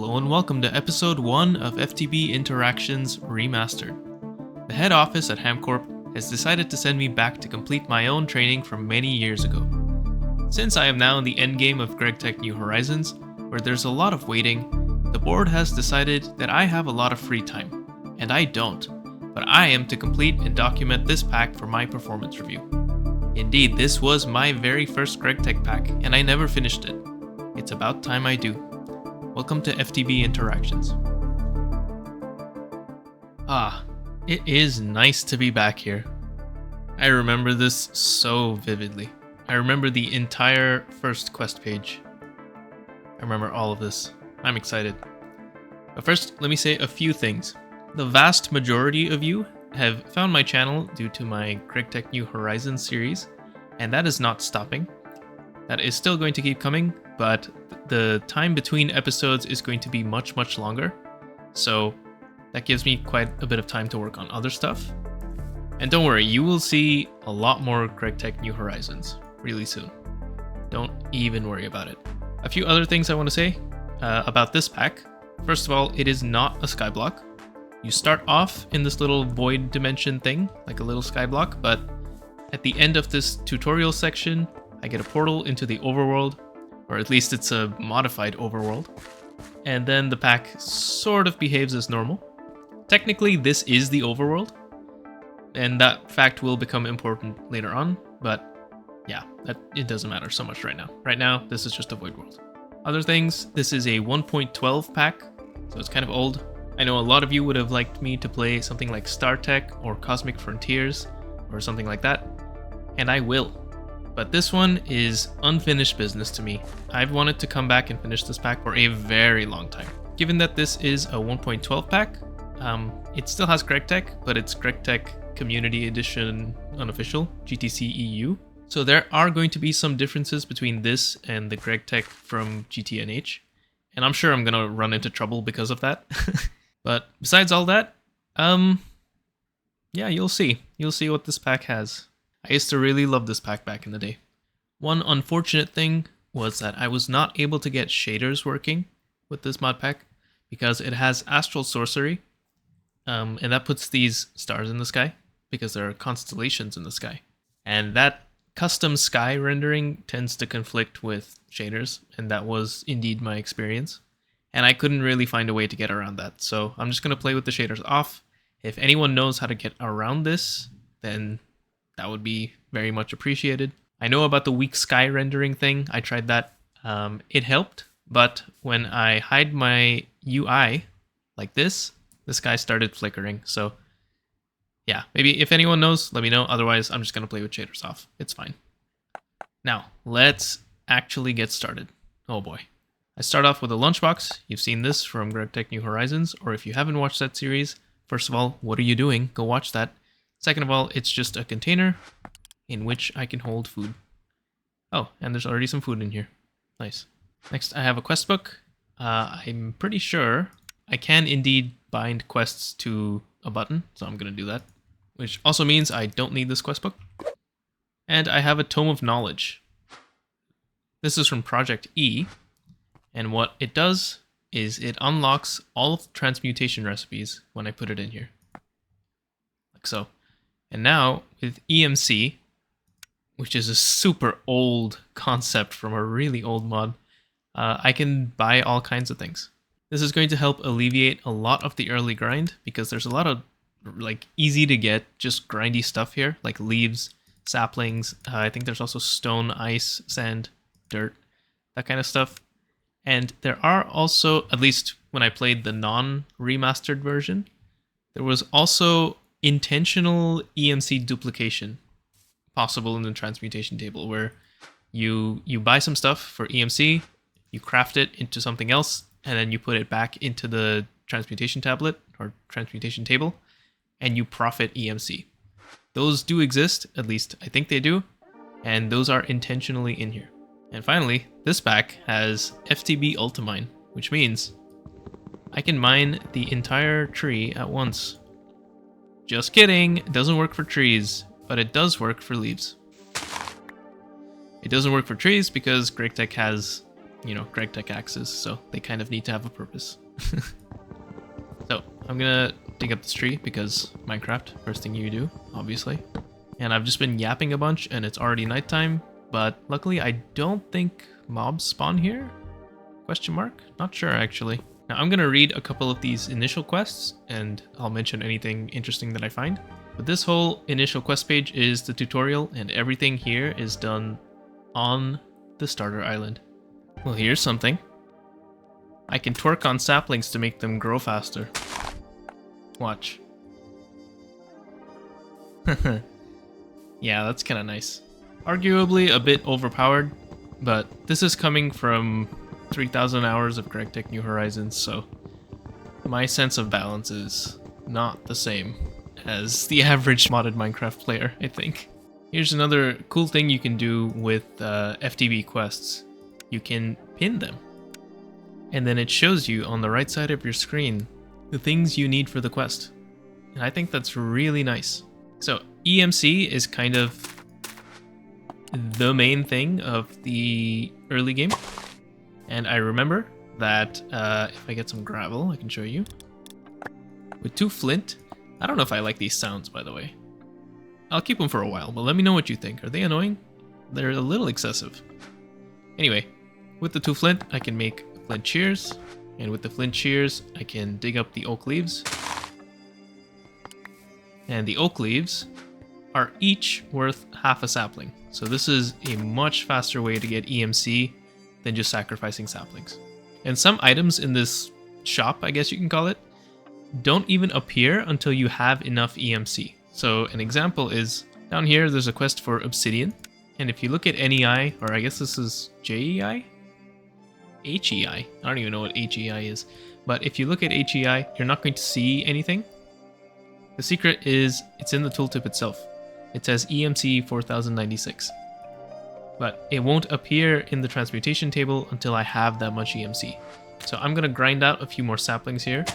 Hello and welcome to episode 1 of FTB Interactions Remastered. The head office at HamCorp has decided to send me back to complete my own training from many years ago. Since I am now in the endgame of GregTech New Horizons, where there's a lot of waiting, the board has decided that I have a lot of free time. And I don't, but I am to complete and document this pack for my performance review. Indeed, this was my very first GregTech pack, and I never finished it. It's about time I do. Welcome to FTB Interactions. It is nice to be back here. I remember this so vividly. I remember the entire first quest page. I remember all of this. I'm excited. But first, let me say a few things. The vast majority of you have found my channel due to my GregTech New Horizons series, and that is not stopping. That is still going to keep coming, but the time between episodes is going to be much longer, so that gives me quite a bit of time to work on other stuff. And don't worry, you will see a lot more GregTech New Horizons really soon. Don't even worry about it. A few other things I want to say about this pack. First of all, it is not a skyblock. You start off in this little void dimension thing, like a little skyblock, but at the end of this tutorial section, I get a portal into the overworld, or at least it's a modified overworld, and then the pack sort of behaves as normal. Technically, this is the overworld, and that fact will become important later on, but yeah, it doesn't matter so much right now. Right now, this is just a void world. Other things, this is a 1.12 pack, so it's kind of old. I know a lot of you would have liked me to play something like StarTech or Cosmic Frontiers, or something like that, and I will. But this one is unfinished business to me. I've wanted to come back and finish this pack for a very long time. Given that this is a 1.12 pack, it still has GregTech, but it's GregTech Community Edition Unofficial, GTC EU. So there are going to be some differences between this and the GregTech from GTNH, and I'm sure I'm gonna run into trouble because of that. But besides all that, yeah, you'll see. You'll see what this pack has. I used to really love this pack back in the day. One unfortunate thing was that I was not able to get shaders working with this mod pack because it has Astral Sorcery, and that puts these stars in the sky because there are constellations in the sky. And that custom sky rendering tends to conflict with shaders, and that was indeed my experience. And I couldn't really find a way to get around that, so I'm just going to play with the shaders off. If anyone knows how to get around this, then that would be very much appreciated. I know about the weak sky rendering thing. I tried that. It helped, but when I hide my UI like this, the sky started flickering. So yeah, maybe if anyone knows, let me know. Otherwise, I'm just going to play with shaders off. It's fine. Now, let's actually get started. Oh boy. I start off with a lunchbox. You've seen this from GregTech New Horizons, or if you haven't watched that series, first of all, what are you doing? Go watch that. Second of all, it's just a container in which I can hold food. Oh, and there's already some food in here. Nice. Next, I have a quest book. I'm pretty sure I can indeed bind quests to a button, so I'm going to do that, which also means I don't need this quest book. And I have a Tome of Knowledge. This is from Project E, and what it does is it unlocks all of the transmutation recipes when I put it in here. Like so. And now, with EMC, which is a super old concept from a really old mod, I can buy all kinds of things. This is going to help alleviate a lot of the early grind, because there's a lot of like easy to get, just grindy stuff here, like leaves, saplings. I think there's also stone, ice, sand, dirt, that kind of stuff. And there are also, at least when I played the non-remastered version, there was also intentional EMC duplication possible in the transmutation table, where you buy some stuff for EMC, you craft it into something else, and then you put it back into the transmutation tablet or transmutation table, and you profit EMC. Those do exist, at least I think they do, and those are intentionally in here. And finally, this pack has FTB Ultimine, which means I can mine the entire tree at once. Just kidding, it doesn't work for trees, but it does work for leaves. It doesn't work for trees because GregTech has you know, Greg Tech axes, so they kind of need to have a purpose. So I'm gonna dig up this tree because Minecraft, first thing you do, obviously. And I've just been yapping a bunch and it's already nighttime, but luckily I don't think mobs spawn here? Question mark? Not sure actually. Now I'm gonna read a couple of these initial quests and I'll mention anything interesting that I find. But this whole initial quest page is the tutorial and everything here is done on the starter island. Well, here's something. I can twerk on saplings to make them grow faster. Watch. Yeah, that's kind of nice. Arguably a bit overpowered, but this is coming from 3,000 hours of Greg Tech New Horizons, so my sense of balance is not the same as the average modded Minecraft player, I think. Here's another cool thing you can do with FTB quests. You can pin them. And then it shows you on the right side of your screen the things you need for the quest. And I think that's really nice. So EMC is kind of the main thing of the early game. And I remember that if I get some gravel, I can show you. With 2 flint, I don't know if I like these sounds, by the way. I'll keep them for a while, but let me know what you think. Are they annoying? They're a little excessive. Anyway, with the 2 flint, I can make flint shears. And with the flint shears, I can dig up the oak leaves. And the oak leaves are each worth half a sapling. So this is a much faster way to get EMC than just sacrificing saplings. And some items in this shop, I guess you can call it, don't even appear until you have enough EMC. So an example is, down here there's a quest for obsidian. And if you look at NEI, or I guess this is JEI? HEI. I don't even know what HEI is. But if you look at HEI, you're not going to see anything. The secret is, it's in the tooltip itself. It says EMC 4096. But it won't appear in the transmutation table until I have that much EMC. So I'm going to grind out a few more saplings here.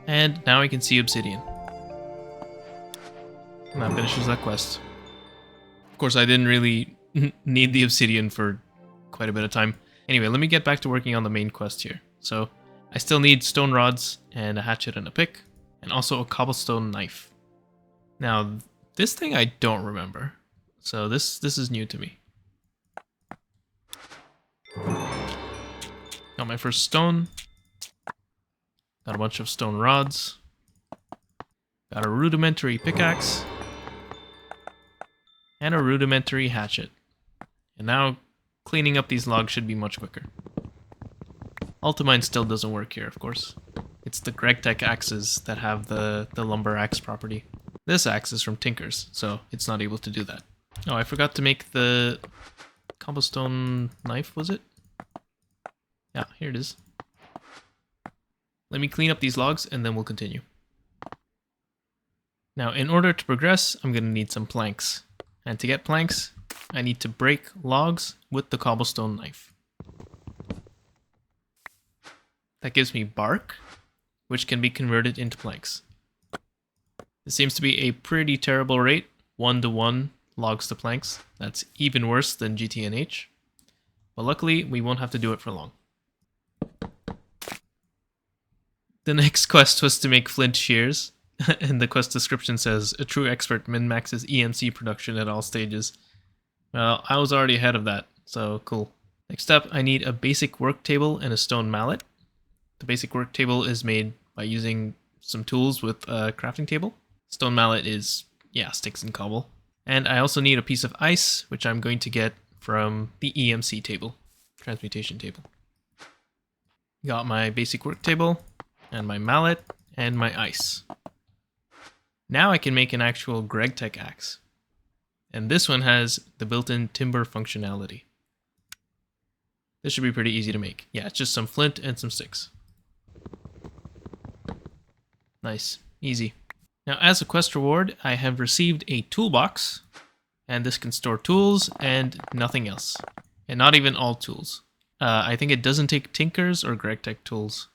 And now I can see obsidian. And that finishes that quest. Of course, I didn't really need the obsidian for quite a bit of time. Anyway, let me get back to working on the main quest here. So I still need stone rods and a hatchet and a pick, and also a cobblestone knife. Now, this thing I don't remember, so this is new to me. Got my first stone. Got a bunch of stone rods. Got a rudimentary pickaxe. And a rudimentary hatchet. And now cleaning up these logs should be much quicker. Ultimine still doesn't work here, of course. It's the Greg Tech axes that have the lumber axe property. This axe is from Tinker's, so it's not able to do that. Oh, I forgot to make the cobblestone knife, was it? Yeah, here it is. Let me clean up these logs and then we'll continue. Now, in order to progress, I'm going to need some planks. And to get planks, I need to break logs with the cobblestone knife. That gives me bark, which can be converted into planks. This seems to be a pretty terrible rate, 1-to-1 logs to planks. That's even worse than GTNH. But luckily, we won't have to do it for long. The next quest was to make flint shears, and the quest description says, a true expert min-maxes EMC production at all stages. Well, I was already ahead of that, so cool. Next up, I need a basic work table and a stone mallet. The basic work table is made by using some tools with a crafting table. Stone mallet is, yeah, sticks and cobble. And I also need a piece of ice, which I'm going to get from the EMC table, transmutation table. Got my basic work table, and my mallet, and my ice. Now I can make an actual Greg Tech axe. And this one has the built-in timber functionality. This should be pretty easy to make. Yeah, it's just some flint and some sticks. Nice, easy. Now as a quest reward, I have received a toolbox, and this can store tools and nothing else. And not even all tools. I think it doesn't take Tinker's or Greg Tech tools,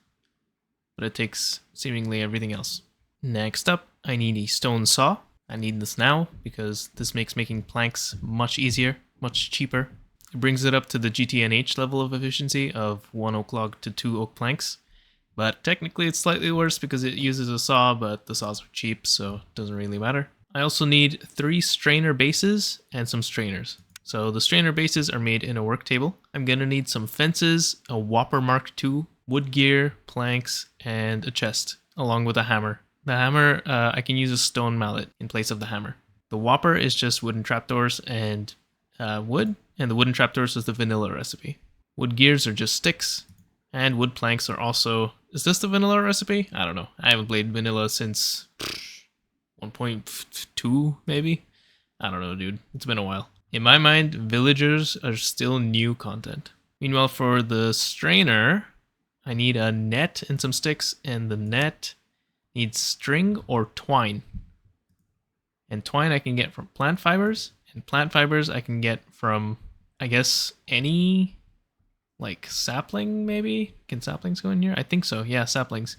but it takes seemingly everything else. Next up, I need a stone saw. I need this now because this makes making planks much easier, much cheaper. It brings it up to the GTNH level of efficiency of 1 oak log to 2 oak planks. But technically it's slightly worse because it uses a saw, but the saws are cheap, so it doesn't really matter. I also need 3 strainer bases and some strainers. So the strainer bases are made in a work table. I'm gonna need some fences, a Whopper Mark II, wood gear, planks, and a chest, along with a hammer. The hammer, I can use a stone mallet in place of the hammer. The Whopper is just wooden trapdoors and wood, and the wooden trapdoors is the vanilla recipe. Wood gears are just sticks, and wood planks are also... Is this the vanilla recipe? I don't know. I haven't played vanilla since 1.2 maybe? I don't know, dude. It's been a while. In my mind, villagers are still new content. Meanwhile, for the strainer, I need a net and some sticks, and the net needs string or twine. And twine I can get from plant fibers, and plant fibers I can get from, I guess, any, like, sapling maybe? Can saplings go in here? I think so, yeah, saplings.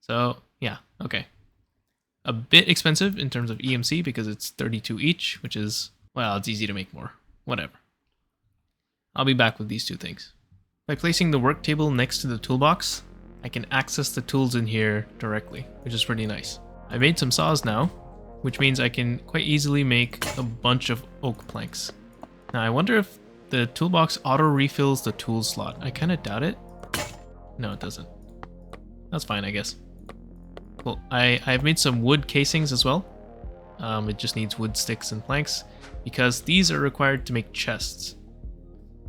So, yeah, okay. A bit expensive in terms of EMC because it's 32 each, which is, well, it's easy to make more. Whatever. I'll be back with these two things. By placing the work table next to the toolbox, I can access the tools in here directly, which is pretty nice. I made some saws now, which means I can quite easily make a bunch of oak planks. Now I wonder if the toolbox auto refills the tool slot. I kind of doubt it. No, it doesn't. That's fine, I guess. Well, I've made some wood casings as well. It just needs wood sticks and planks because these are required to make chests.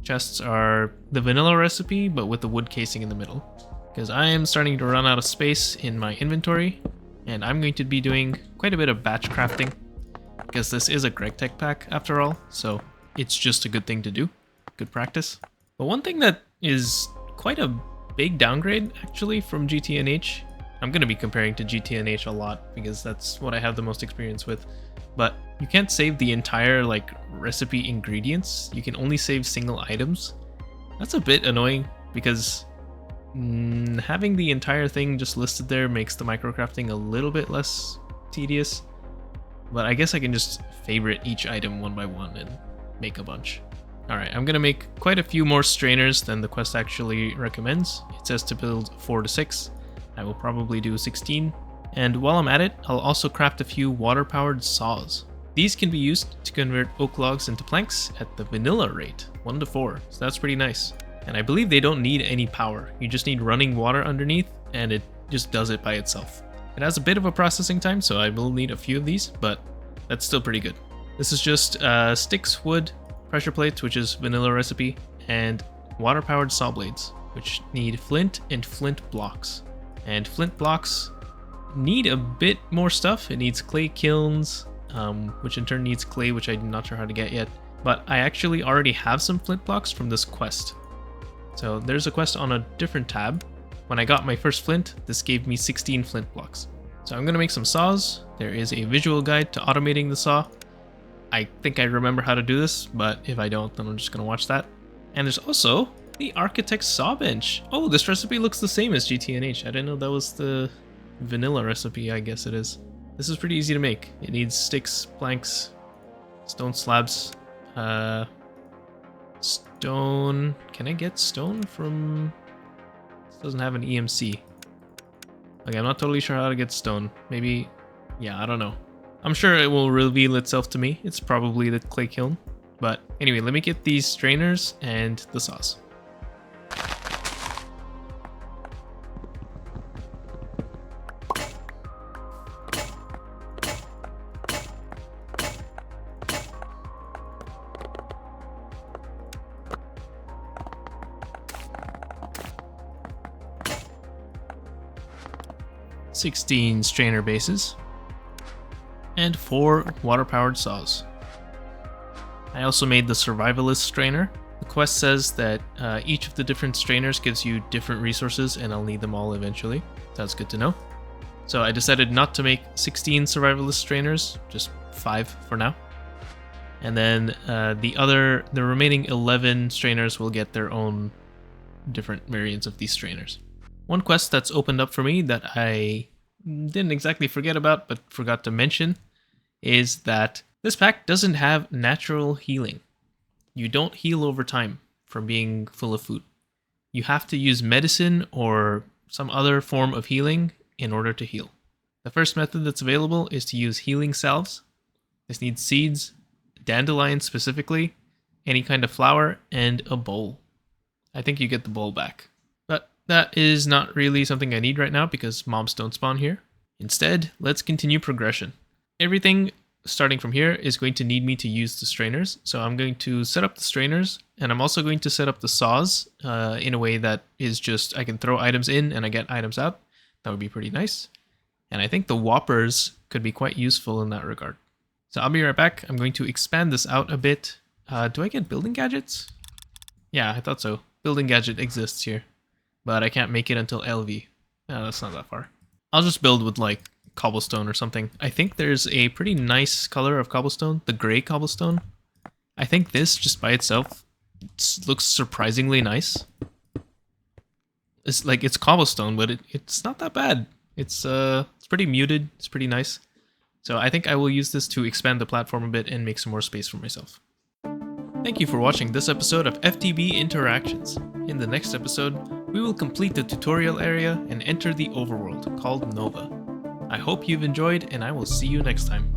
Chests are the vanilla recipe, but with the wood casing in the middle. Because I am starting to run out of space in my inventory, and I'm going to be doing quite a bit of batch crafting, because this is a GregTech pack after all, so it's just a good thing to do. Good practice. But one thing that is quite a big downgrade, actually, from GTNH, I'm going to be comparing to GTNH a lot, because that's what I have the most experience with, but you can't save the entire, like, recipe ingredients. You can only save single items. That's a bit annoying, because having the entire thing just listed there makes the microcrafting a little bit less tedious. But I guess I can just favorite each item one by one and make a bunch. Alright, I'm gonna make quite a few more strainers than the quest actually recommends. It says to build 4 to 6. I will probably do 16. And while I'm at it, I'll also craft a few water-powered saws. These can be used to convert oak logs into planks at the vanilla rate, 1 to 4, so that's pretty nice. And I believe they don't need any power. You just need running water underneath, and it just does it by itself. It has a bit of a processing time, so I will need a few of these, but that's still pretty good. This is just sticks, wood, pressure plates, which is vanilla recipe, and water-powered saw blades, which need flint and flint blocks. And flint blocks need a bit more stuff. It needs clay kilns, which in turn needs clay, which I'm not sure how to get yet. But I actually already have some flint blocks from this quest. So there's a quest on a different tab. When I got my first flint, this gave me 16 flint blocks. So I'm going to make some saws. There is a visual guide to automating the saw. I think I remember how to do this, but if I don't, then I'm just going to watch that. And there's also the Architect's Saw Bench. Oh, this recipe looks the same as GTNH. I didn't know that was the vanilla recipe. I guess it is. This is pretty easy to make. It needs sticks, planks, stone slabs, stone. Can I get stone from... This doesn't have an EMC. Like, I'm not totally sure how to get stone. Maybe... Yeah, I don't know. I'm sure it will reveal itself to me. It's probably the clay kiln. But anyway, let me get these strainers and the saws. $16 strainer bases, and 4 water-powered saws. I also made the survivalist strainer. The quest says that each of the different strainers gives you different resources, and I'll need them all eventually. That's good to know. So I decided not to make 16 survivalist strainers, just 5 for now. And then the remaining 11 strainers will get their own different variants of these strainers. One quest that's opened up for me that I didn't exactly forget about, but forgot to mention, is that this pack doesn't have natural healing. You don't heal over time from being full of food. You have to use medicine or some other form of healing in order to heal. The first method that's available is to use healing salves. This needs seeds, dandelions specifically, any kind of flower, and a bowl. I think you get the bowl back. But that is not really something I need right now because mobs don't spawn here. Instead, let's continue progression. Everything starting from here is going to need me to use the strainers. So I'm going to set up the strainers, and I'm also going to set up the saws in a way that is just I can throw items in and I get items out. That would be pretty nice. And I think the whoppers could be quite useful in that regard. So I'll be right back. I'm going to expand this out a bit. Do I get building gadgets? Yeah, I thought so. Building gadget exists here, but I can't make it until LV. No, that's not that far. I'll just build with like cobblestone or something. I think there's a pretty nice color of cobblestone, the gray cobblestone. I think this just by itself looks surprisingly nice. It's like it's cobblestone, but it's not that bad. It's pretty muted. It's pretty nice. So I think I will use this to expand the platform a bit and make some more space for myself. Thank you for watching this episode of FTB Interactions. In the next episode, we will complete the tutorial area and enter the overworld called Nova. I hope you've enjoyed, and I will see you next time.